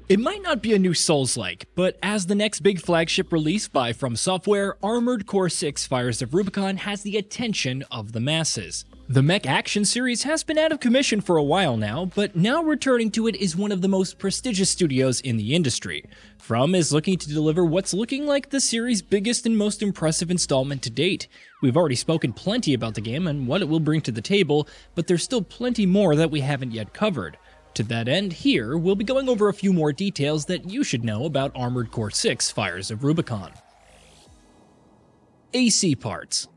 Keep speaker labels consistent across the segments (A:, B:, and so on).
A: It might not be a new Souls-like, but as the next big flagship release by FromSoftware, Armored Core 6 Fires of Rubicon has the attention of the masses. The mech action series has been out of commission for a while now, but now returning to it is one of the most prestigious studios in the industry. From is looking to deliver what's looking like the series' biggest and most impressive installment to date. We've already spoken plenty about the game and what it will bring to the table, but there's still plenty more that we haven't yet covered. To that end, here, we'll be going over a few more details that you should know about Armored Core 6 Fires of Rubicon. AC parts.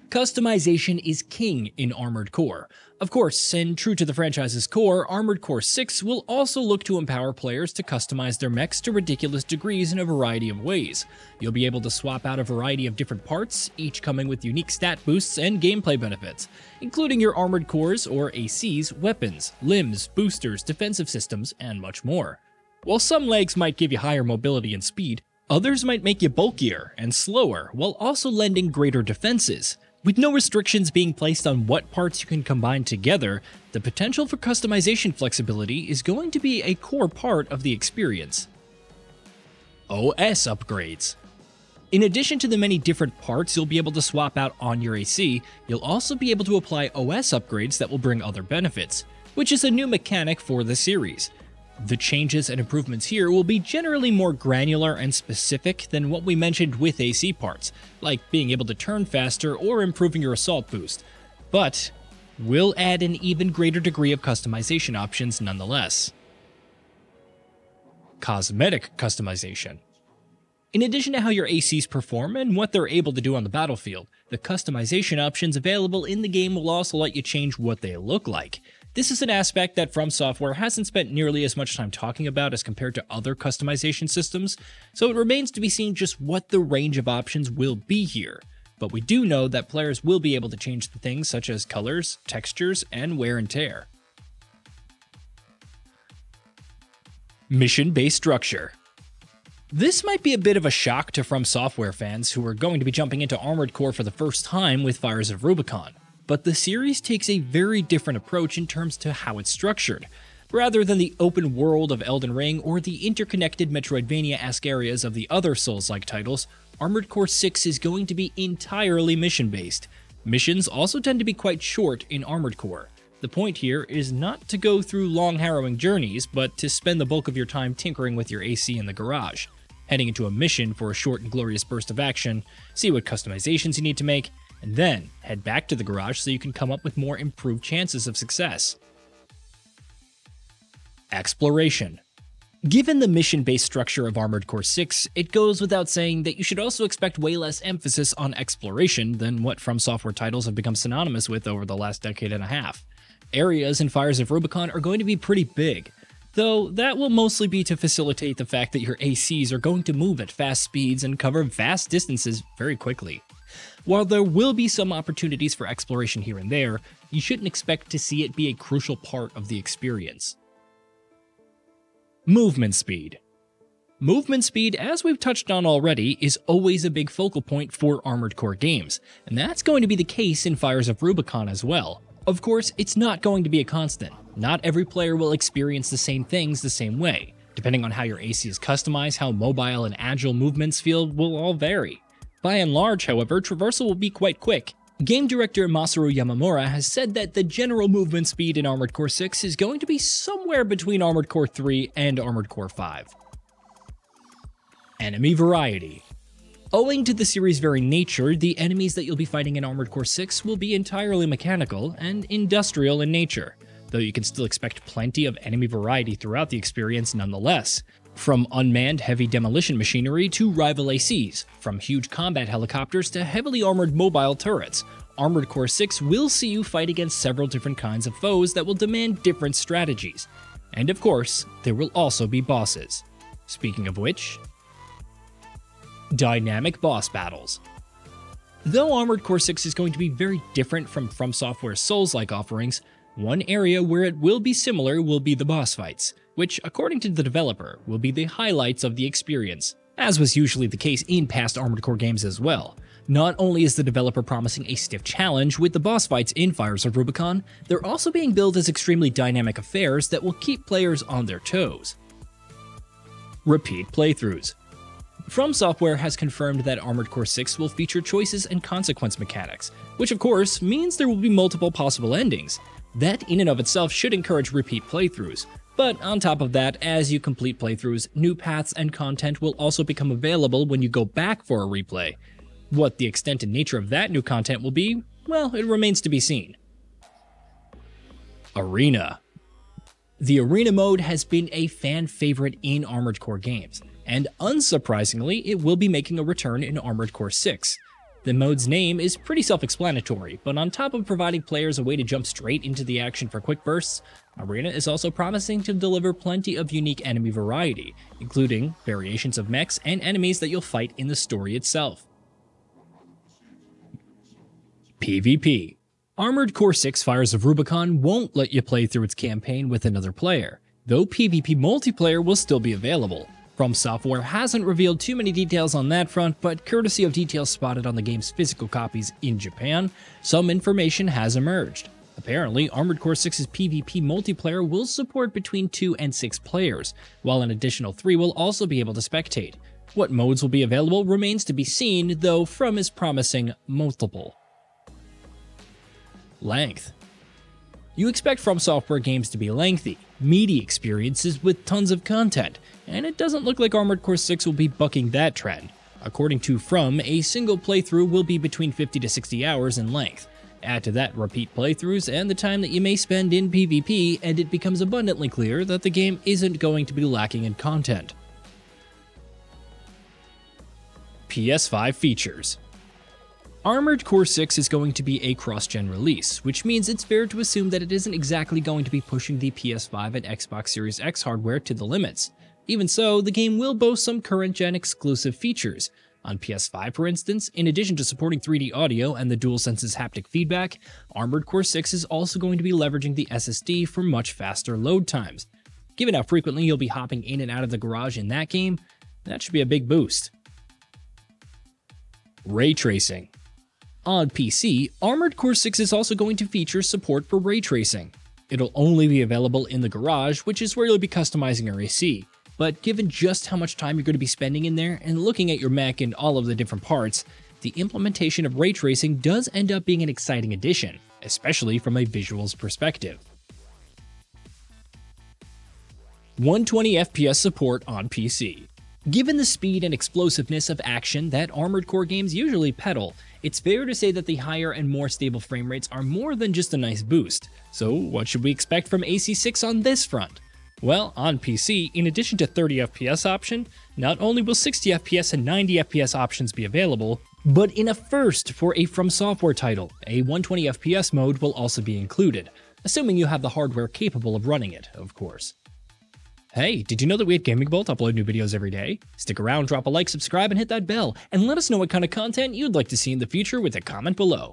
A: Customization is king in Armored Core. Of course, and true to the franchise's core, Armored Core 6 will also look to empower players to customize their mechs to ridiculous degrees in a variety of ways. You'll be able to swap out a variety of different parts, each coming with unique stat boosts and gameplay benefits, including your Armored Cores or AC's weapons, limbs, boosters, defensive systems, and much more. While some legs might give you higher mobility and speed, others might make you bulkier and slower, while also lending greater defenses. With no restrictions being placed on what parts you can combine together, the potential for customization flexibility is going to be a core part of the experience. OS upgrades. In addition to the many different parts you'll be able to swap out on your AC, you'll also be able to apply OS upgrades that will bring other benefits, which is a new mechanic for the series. The changes and improvements here will be generally more granular and specific than what we mentioned with AC parts, like being able to turn faster or improving your assault boost, but will add an even greater degree of customization options nonetheless. Cosmetic Customization. In addition to how your ACs perform and what they're able to do on the battlefield, the customization options available in the game will also let you change what they look like. This is an aspect that FromSoftware hasn't spent nearly as much time talking about as compared to other customization systems, so it remains to be seen just what the range of options will be here. But we do know that players will be able to change the things such as colors, textures, and wear and tear. Mission-based structure. This might be a bit of a shock to FromSoftware fans who are going to be jumping into Armored Core for the first time with Fires of Rubicon. But the series takes a very different approach in terms to how it's structured. Rather than the open world of Elden Ring or the interconnected Metroidvania-esque areas of the other Souls-like titles, Armored Core 6 is going to be entirely mission-based. Missions also tend to be quite short in Armored Core. The point here is not to go through long harrowing journeys, but to spend the bulk of your time tinkering with your AC in the garage, heading into a mission for a short and glorious burst of action, see what customizations you need to make, and then head back to the garage so you can come up with more improved chances of success. Exploration. Given the mission-based structure of Armored Core 6, it goes without saying that you should also expect way less emphasis on exploration than what FromSoftware titles have become synonymous with over the last decade and a half. Areas in Fires of Rubicon are going to be pretty big, though that will mostly be to facilitate the fact that your ACs are going to move at fast speeds and cover vast distances very quickly. While there will be some opportunities for exploration here and there, you shouldn't expect to see it be a crucial part of the experience. Movement speed. Movement speed, as we've touched on already, is always a big focal point for Armored Core games, and that's going to be the case in Fires of Rubicon as well. Of course, it's not going to be a constant. Not every player will experience the same things the same way. Depending on how your AC is customized, how mobile and agile movements feel will all vary. By and large, however, traversal will be quite quick. Game director Masaru Yamamura has said that the general movement speed in Armored Core 6 is going to be somewhere between Armored Core 3 and Armored Core 5. Enemy variety. Owing to the series' very nature, the enemies that you'll be fighting in Armored Core 6 will be entirely mechanical and industrial in nature, though you can still expect plenty of enemy variety throughout the experience nonetheless. From unmanned heavy demolition machinery to rival ACs, from huge combat helicopters to heavily armored mobile turrets, Armored Core 6 will see you fight against several different kinds of foes that will demand different strategies. And of course, there will also be bosses. Speaking of which, dynamic boss battles. Though Armored Core 6 is going to be very different from FromSoftware's Souls-like offerings, one area where it will be similar will be the boss fights, which, according to the developer, will be the highlights of the experience, as was usually the case in past Armored Core games as well. Not only is the developer promising a stiff challenge with the boss fights in Fires of Rubicon, they're also being billed as extremely dynamic affairs that will keep players on their toes. Repeat playthroughs. FromSoftware has confirmed that Armored Core 6 will feature choices and consequence mechanics, which of course means there will be multiple possible endings. That in and of itself should encourage repeat playthroughs, but on top of that, as you complete playthroughs, new paths and content will also become available when you go back for a replay. What the extent and nature of that new content will be, well, it remains to be seen. Arena. The Arena mode has been a fan favorite in Armored Core games, and unsurprisingly, it will be making a return in Armored Core 6. The mode's name is pretty self-explanatory, but on top of providing players a way to jump straight into the action for quick bursts, Arena is also promising to deliver plenty of unique enemy variety, including variations of mechs and enemies that you'll fight in the story itself. PvP. Armored Core 6 Fires of Rubicon won't let you play through its campaign with another player, though PvP multiplayer will still be available. FromSoftware hasn't revealed too many details on that front, but courtesy of details spotted on the game's physical copies in Japan, some information has emerged. Apparently, Armored Core 6's PvP multiplayer will support between 2 and 6 players, while an additional 3 will also be able to spectate. What modes will be available remains to be seen, though From is promising multiple. Length. You expect FromSoftware games to be lengthy, meaty experiences with tons of content, and it doesn't look like Armored Core 6 will be bucking that trend. According to From, a single playthrough will be between 50 to 60 hours in length. Add to that repeat playthroughs and the time that you may spend in PvP, and it becomes abundantly clear that the game isn't going to be lacking in content. PS5 Features. Armored Core 6 is going to be a cross-gen release, which means it's fair to assume that it isn't exactly going to be pushing the PS5 and Xbox Series X hardware to the limits. Even so, the game will boast some current-gen exclusive features. On PS5, for instance, in addition to supporting 3D audio and the DualSense's haptic feedback, Armored Core 6 is also going to be leveraging the SSD for much faster load times. Given how frequently you'll be hopping in and out of the garage in that game, that should be a big boost. Ray tracing. On PC, Armored Core 6 is also going to feature support for ray tracing. It'll only be available in the garage, which is where you'll be customizing your AC. But given just how much time you're going to be spending in there and looking at your mech and all of the different parts, the implementation of ray tracing does end up being an exciting addition, especially from a visuals perspective. 120 FPS support on PC. Given the speed and explosiveness of action that Armored Core games usually peddle, it's fair to say that the higher and more stable frame rates are more than just a nice boost. So what should we expect from AC6 on this front? Well, on PC, in addition to 30 FPS option, not only will 60 FPS and 90 FPS options be available, but in a first for a FromSoftware title, a 120 FPS mode will also be included, assuming you have the hardware capable of running it, of course. Hey, did you know that we at Gaming Bolt upload new videos every day? Stick around, drop a like, subscribe, and hit that bell, and let us know what kind of content you'd like to see in the future with a comment below.